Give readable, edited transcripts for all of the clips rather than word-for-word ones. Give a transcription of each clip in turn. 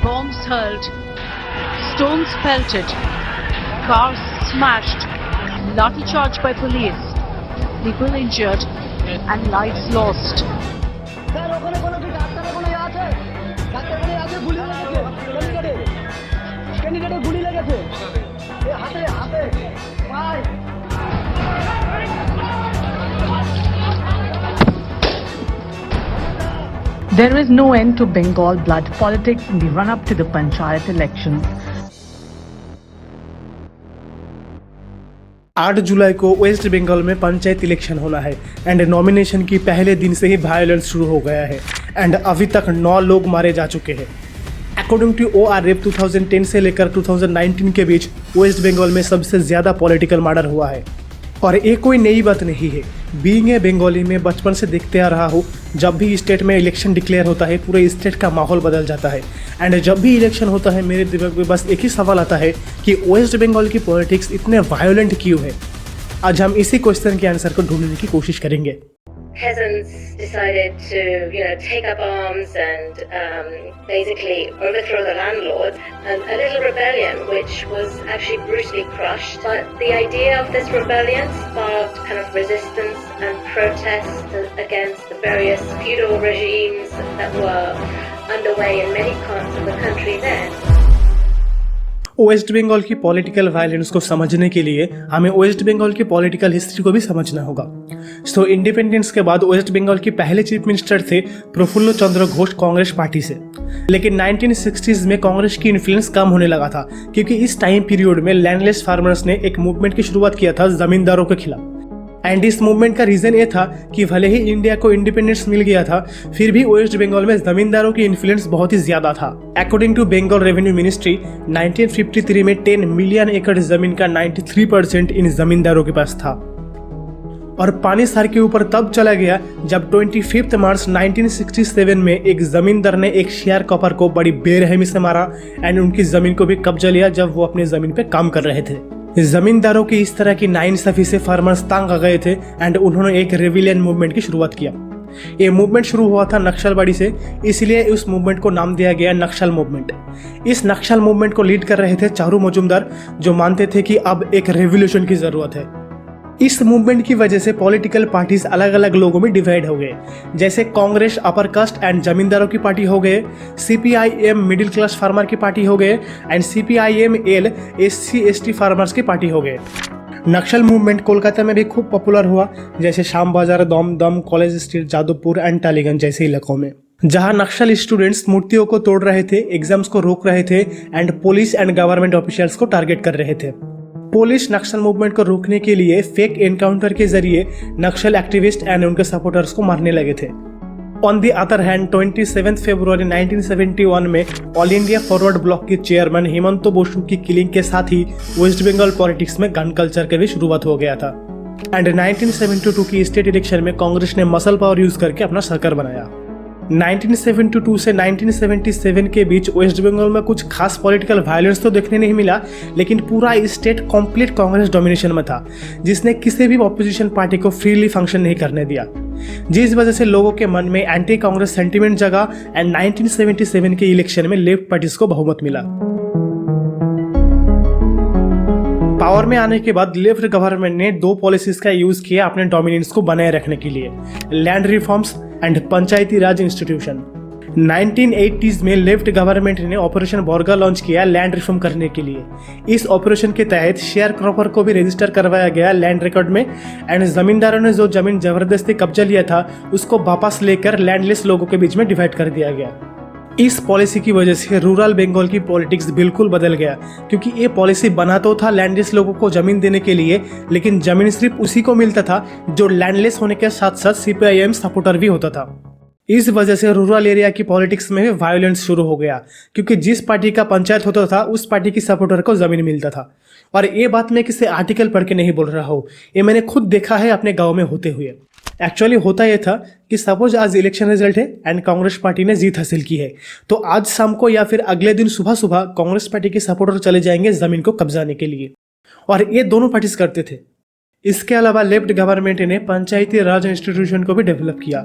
bombs hurled, stones pelted, cars smashed, lathi charge by police, people injured and lives lost. Sir ওখানে কোনো কি ডাক্তারের কোনো ইয়ে আছে? ডাক্তারের কোনো ইয়ে আছে? গুলি লেগেছে ক্যান্ডিডেটের গুলি লেগেছে এ হাতে হাতে পায়। There is no end to Bengal blood politics in the run-up to the Panchayat elections. 8 जुलाई को वेस्ट बंगाल में पंचायत इलेक्शन होना है एंड नॉमिनेशन की पहले दिन से ही वायलेंस शुरू हो गया है एंड अभी तक 9 लोग मारे जा चुके हैं। अकॉर्डिंग टू ORF 2010 से लेकर 2019 के बीच वेस्ट बंगाल में सबसे ज़्यादा पॉलिटिकल मर्डर हुआ है और ये कोई नई बात नहीं है। बीइंग ए बंगाली में बचपन से देखते आ रहा हूँ, जब भी स्टेट में इलेक्शन डिक्लेयर होता है पूरे स्टेट का माहौल बदल जाता है एंड जब भी इलेक्शन होता है मेरे दिमाग में बस एक ही सवाल आता है कि वेस्ट बंगाल की पॉलिटिक्स इतने वायलेंट क्यों है। आज हम इसी क्वेश्चन के आंसर को ढूंढने की कोशिश करेंगे। Peasants decided to, take up arms and basically overthrow the landlord. A little rebellion, which was actually brutally crushed. But the idea of this rebellion sparked kind of resistance and protest against the various feudal regimes that were underway in many parts of the country then. West Bengal की political violence को समझने के लिए हमें waste Bengal की political history को भी समझना होगा। सो इंडिपेंडेंस के बाद वेस्ट बंगाल के पहले चीफ मिनिस्टर थे प्रफुल्ल चंद्र घोष कांग्रेस पार्टी से, लेकिन 1960s में कांग्रेस की इन्फ्लुएंस कम होने लगा था क्योंकि इस टाइम पीरियड में लैंडलेस फार्मर्स ने एक मूवमेंट की शुरुआत किया था जमींदारों के खिलाफ। एंड इस मूवमेंट का रीजन ये था कि भले ही इंडिया को इंडिपेंडेंस मिल गया था फिर भी वेस्ट बंगाल में जमींदारों की इन्फ्लुएंस बहुत ही ज्यादा था। According to Bengal revenue ministry 1953 में 10 मिलियन एकड़ जमीन का 93% इन जमींदारों के पास था और पानी सर के ऊपर तब चला गया जब 25 मार्च 1967 में एक जमींदार ने एक शेयरकॉपर को बड़ी बेरहमी से मारा एंड उनकी जमीन को भी कब्जा लिया जब वो अपनी जमीन पे काम कर रहे थे। जमींदारों की इस तरह की नाइंसाफी से फार्मर्स तंग आ गए थे एंड उन्होंने एक रेविलियन मूवमेंट की शुरुआत किया। ये मूवमेंट शुरू हुआ था नक्सलबाड़ी से, इसलिए उस मूवमेंट को नाम दिया गया नक्सल मूवमेंट। इस नक्सल मूवमेंट को लीड कर रहे थे चारू मजूमदार, जो मानते थे कि अब एक रेवोल्यूशन की जरूरत है। इस मूवमेंट की वजह से पॉलिटिकल पार्टीज अलग अलग लोगों में डिवाइड हो गए, जैसे कांग्रेस अपर कास्ट एंड जमींदारों की पार्टी हो गए, CPIM मिडिल क्लास फार्मर की पार्टी हो गए एंड CPIML SC/ST फार्मर्स की पार्टी हो गए। नक्सल मूवमेंट कोलकाता में भी खूब पॉपुलर हुआ, जैसे शाम बाजार, दम, college street, Jadavpur and Tollygunge जैसे इलाकों में, जहां नक्सल स्टूडेंट्स मूर्तियों को तोड़ रहे थे, एग्जाम्स को रोक रहे थे and police and government officials को टारगेट कर रहे थे। पुलिस नक्सल मूवमेंट को रोकने के लिए फेक एनकाउंटर के जरिए नक्सल एक्टिविस्ट एंड उनके सपोर्टर्स को मारने लगे थे। ऑन दी अदर हैंड 27 फरवरी 1971 में ऑल इंडिया फॉरवर्ड ब्लॉक के चेयरमैन हेमंत बसु की किलिंग के साथ ही वेस्ट बंगाल पॉलिटिक्स में गन कल्चर की भी शुरुआत हो गया था एंड 1972 की स्टेट इलेक्शन में कांग्रेस ने मसल पावर यूज करके अपना सरकार बनाया। 1972 से 1977 के बीच वेस्ट बंगाल में कुछ खास पॉलिटिकल वायलेंस तो देखने नहीं मिला, लेकिन पूरा स्टेट कंप्लीट कांग्रेस डोमिनेशन में था, जिसने किसी भी ऑपोजिशन पार्टी को फ्रीली फंक्शन नहीं करने दिया, जिस वजह से लोगों के मन में एंटी कांग्रेस सेंटीमेंट जगा एंड 1977 के इलेक्शन में लेफ्ट पार्टीज को बहुमत मिला। पावर में आने के बाद लेफ्ट गवर्नमेंट ने 2 पॉलिसीज का यूज किया अपने डोमिनेंस को बनाए रखने के लिए, land reforms and Panchayati Raj institution. 1980s में लेफ्ट गवर्नमेंट ने ऑपरेशन बोरगा लॉन्च किया लैंड रिफॉर्म करने के लिए। इस ऑपरेशन के तहत शेयर क्रॉपर को भी रजिस्टर करवाया गया लैंड रिकॉर्ड में एंड जमींदारों ने जो जमीन जबरदस्ती कब्जा लिया था उसको वापस लेकर लैंडलेस लोगों के बीच में डिवाइड कर दिया गया। इस पॉलिसी की वजह से रूरल बंगाल की पॉलिटिक्स बिल्कुल बदल गया, क्योंकि ये पॉलिसी बना तो था लैंडलेस लोगों को जमीन देने के लिए, लेकिन जमीन सिर्फ उसी को मिलता था जो लैंडलेस होने के साथ साथ CPIM सपोर्टर भी होता था। इस वजह से रूरल एरिया की पॉलिटिक्स में भी वायलेंस शुरू हो गया, क्योंकि जिस पार्टी का पंचायत होता था उस पार्टी की सपोर्टर को जमीन मिलता था। और ये बात मैं किसी आर्टिकल पढ़ के नहीं बोल रहा हूँ, ये मैंने खुद देखा है अपने गाँव में होते हुए। एक्चुअली होता यह था कि सपोज आज इलेक्शन रिजल्ट है एंड कांग्रेस पार्टी ने जीत हासिल की है, तो आज शाम को या फिर अगले दिन सुबह सुबह कांग्रेस पार्टी के सपोर्टर चले जाएंगे जमीन को कब्जाने के लिए, और ये दोनों पार्टीज करते थे। इसके अलावा लेफ्ट गवर्नमेंट ने पंचायती राज इंस्टीट्यूशन को भी डेवलप किया।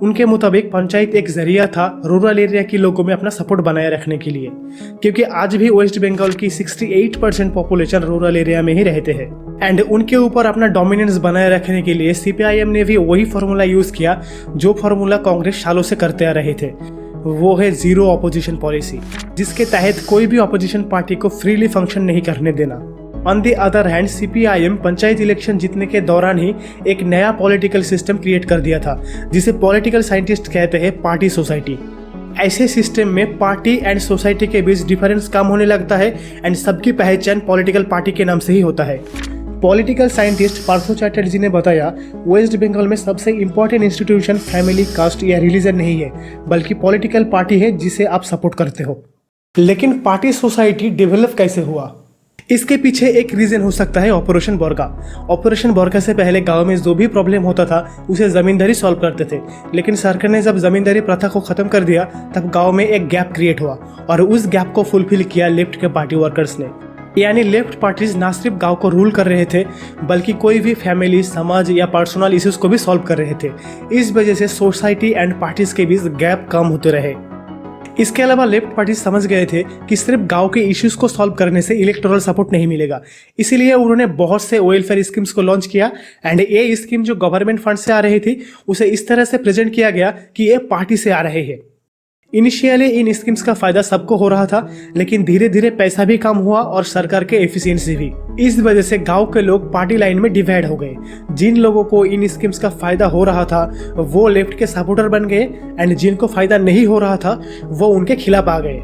उनके मुताबिक पंचायत एक जरिया था रूरल एरिया के लोगों में अपना सपोर्ट बनाए रखने के लिए, क्योंकि आज भी वेस्ट बंगाल की 68% पॉपुलेशन रूरल एरिया में ही रहते हैं। एंड उनके ऊपर अपना डोमिनेंस बनाए रखने के लिए सीपीआईएम ने भी वही फॉर्मूला यूज किया जो फॉर्मूला कांग्रेस सालों से करते आ रहे थे। वो है जीरो ऑपोजिशन पॉलिसी, जिसके तहत कोई भी ऑपोजिशन पार्टी को फ्रीली फंक्शन नहीं करने देना। On the other hand CPIM panchayat election जीतने के दौरान ही एक नया पॉलिटिकल सिस्टम क्रिएट कर दिया था, जिसे पॉलिटिकल साइंटिस्ट कहते हैं पार्टी सोसाइटी। ऐसे सिस्टम में पार्टी एंड सोसाइटी के बीच डिफरेंस कम होने लगता है एंड सबकी पहचान पॉलिटिकल पार्टी के नाम से ही होता है। पॉलिटिकल साइंटिस्ट पार्थो चैटर्जी ने बताया, वेस्ट बंगाल में सबसे इम्पोर्टेंट इंस्टीट्यूशन फैमिली, कास्ट या रिलीजन नहीं है, बल्कि पॉलिटिकल पार्टी है जिसे आप सपोर्ट करते हो। लेकिन पार्टी सोसाइटी डेवलप कैसे हुआ? इसके पीछे एक रीजन हो सकता है ऑपरेशन बोरगा। ऑपरेशन बोरगा से पहले गांव में जो भी प्रॉब्लम होता था उसे जमींदारी सॉल्व करते थे, लेकिन सरकार ने जब जमींदारी प्रथा को खत्म कर दिया तब गांव में एक गैप क्रिएट हुआ और उस गैप को फुलफिल किया लेफ्ट के पार्टी वर्कर्स ने। यानी लेफ्ट पार्टीज ना सिर्फ गांव को रूल कर रहे थे, बल्कि कोई भी फैमिली, समाज या पर्सनल इश्यूज को भी सॉल्व कर रहे थे। इस वजह से सोसाइटी एंड पार्टीज के बीच गैप कम होते रहे। इसके अलावा लेफ्ट पार्टी समझ गए थे कि सिर्फ गांव के इश्यूज को सॉल्व करने से इलेक्टोरल सपोर्ट नहीं मिलेगा, इसीलिए उन्होंने बहुत से वेलफेयर स्कीम्स को लॉन्च किया। एंड ये स्कीम जो गवर्नमेंट फंड से आ रही थी उसे इस तरह से प्रेजेंट किया गया कि ये पार्टी से आ रहे हैं। इनिशियली इन स्कीम्स का फायदा सबको हो रहा था, लेकिन धीरे धीरे पैसा भी कम हुआ और सरकार के एफिशिएंसी भी। इस वजह से गांव के लोग पार्टी लाइन में डिवाइड हो गए। जिन लोगों को इन स्कीम्स का फायदा हो रहा था वो लेफ्ट के सपोर्टर बन गए एंड जिनको फायदा नहीं हो रहा था वो उनके खिलाफ आ गए।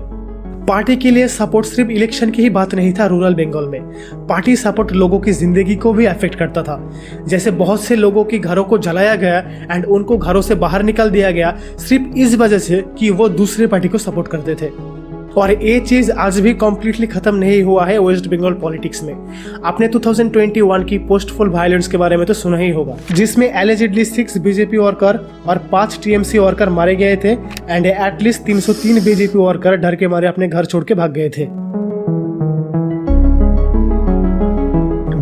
पार्टी के लिए सपोर्ट सिर्फ इलेक्शन की ही बात नहीं था। रूरल बंगाल में पार्टी सपोर्ट लोगों की जिंदगी को भी अफेक्ट करता था। जैसे बहुत से लोगों की घरों को जलाया गया एंड उनको घरों से बाहर निकाल दिया गया सिर्फ इस वजह से कि वो दूसरे पार्टी को सपोर्ट करते थे। और ये चीज आज भी कम्प्लीटली खत्म नहीं हुआ है वेस्ट बंगाल पॉलिटिक्स में। आपने 2021 की पोस्टफुल वायलेंस के बारे में तो सुना ही होगा, जिसमें एलिजिडली 6 बीजेपी वर्कर और 5 टीएमसी वर्कर मारे गए थे एंड एटलीस्ट 303 बीजेपी वर्कर डर के मारे अपने घर छोड़ के भाग गए थे।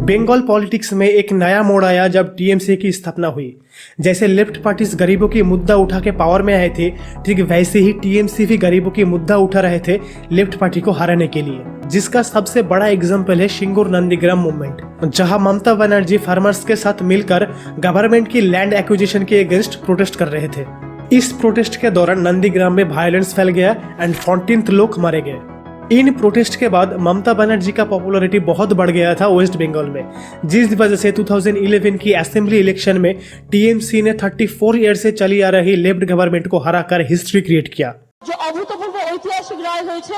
बंगाल पॉलिटिक्स में एक नया मोड़ आया जब टीएमसी की स्थापना हुई। जैसे लेफ्ट पार्टीज गरीबों की मुद्दा उठा के पावर में आए थे, ठीक वैसे ही टीएमसी भी गरीबों की मुद्दा उठा रहे थे लेफ्ट पार्टी को हराने के लिए, जिसका सबसे बड़ा एग्जाम्पल है शिंगूर नंदीग्राम मूवमेंट, जहां ममता बनर्जी फार्मर्स के साथ मिलकर गवर्नमेंट की लैंड एक्विजिशन के अगेंस्ट प्रोटेस्ट कर रहे थे। इस प्रोटेस्ट के दौरान नंदीग्राम में वायलेंस फैल गया एंड 14 लोग मारे गए। इन प्रोटेस्ट के बाद ममता बनर्जी का पॉपुलैरिटी बहुत बढ़ गया था वेस्ट बंगाल में, जिस वजह से 2011 की असेंबली इलेक्शन में टीएमसी ने 34 ईयर से चली आ रही लेफ्ट गवर्नमेंट को हराकर हिस्ट्री क्रिएट किया। जो अभूतपूर्व ऐतिहासिक राय হয়েছে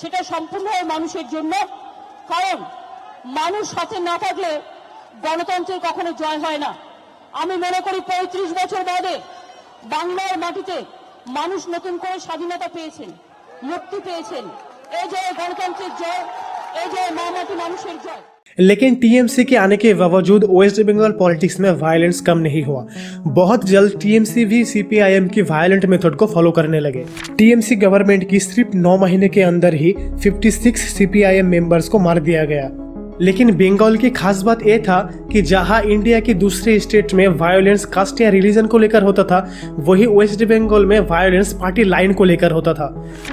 সেটা সম্পূর্ণভাবে মানুষের জন্য, কারণ মানুষ সাথে না থাকলে গণতন্ত্রের কখনো জয় হয় না। আমি মনে করি 35 বছর বাদে বাংলার মাটিতে মানুষ নতুন করে স্বাধীনতা পেয়েছেন, মুক্তি পেয়েছেন। लेकिन टीएमसी के आने के बावजूद वेस्ट बंगाल पॉलिटिक्स में वायलेंस कम नहीं हुआ। बहुत जल्द टीएमसी भी सीपीआईएम की वायलेंट मेथड को फॉलो करने लगे। टीएमसी गवर्नमेंट की सिर्फ 9 महीने के अंदर ही 56 सीपीआईएम मेंबर्स को मार दिया गया। लेकिन बंगाल की खास बात यह था कि जहां इंडिया की दूसरे स्टेट में वायलेंस कास्ट या रिलीजन को लेकर होता था, वही वेस्ट बंगाल में वायलेंस पार्टी लाइन को लेकर होता था।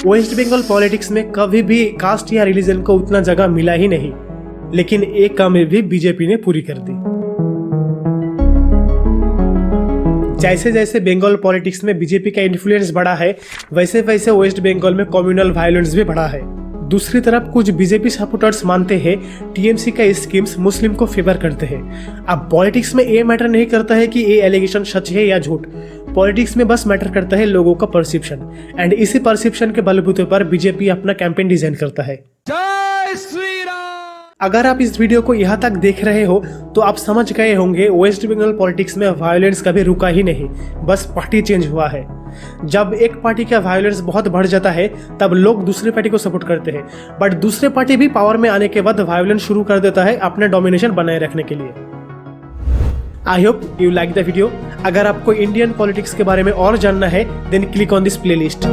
वेस्ट बंगाल पॉलिटिक्स में कभी भी कास्ट या रिलीजन को उतना जगह मिला ही नहीं, लेकिन एक कमी भी बीजेपी ने पूरी कर दी। जैसे जैसे बंगाल पॉलिटिक्स में बीजेपी का इन्फ्लुएंस बढ़ा है, वैसे वैसे वेस्ट बंगाल में कम्युनल वायलेंस भी बढ़ा है। दूसरी तरफ कुछ बीजेपी सपोर्टर्स मानते हैं टीएमसी का स्कीम्स मुस्लिम को फेवर करते हैं। अब पॉलिटिक्स में ये मैटर नहीं करता है कि ये एलिगेशन सच है या झूठ, पॉलिटिक्स में बस मैटर करता है लोगों का परसेप्शन, एंड इसी परसेप्शन के बलबूते पर बीजेपी अपना कैंपेन डिजाइन करता है। जय श्री राम। अगर आप इस वीडियो को यहाँ तक देख रहे हो तो आप समझ गए होंगे वेस्ट बंगाल पॉलिटिक्स में वायलेंस कभी रुका ही नहीं, बस पार्टी चेंज हुआ है। जब एक पार्टी का वायलेंस बहुत बढ़ जाता है तब लोग दूसरे पार्टी को सपोर्ट करते हैं, बट दूसरे पार्टी भी पावर में आने के बाद वायलेंस शुरू कर देता है अपने डोमिनेशन बनाए रखने के लिए। I hope you like the video. अगर आपको इंडियन पॉलिटिक्स के बारे में और जानना है then click on this playlist.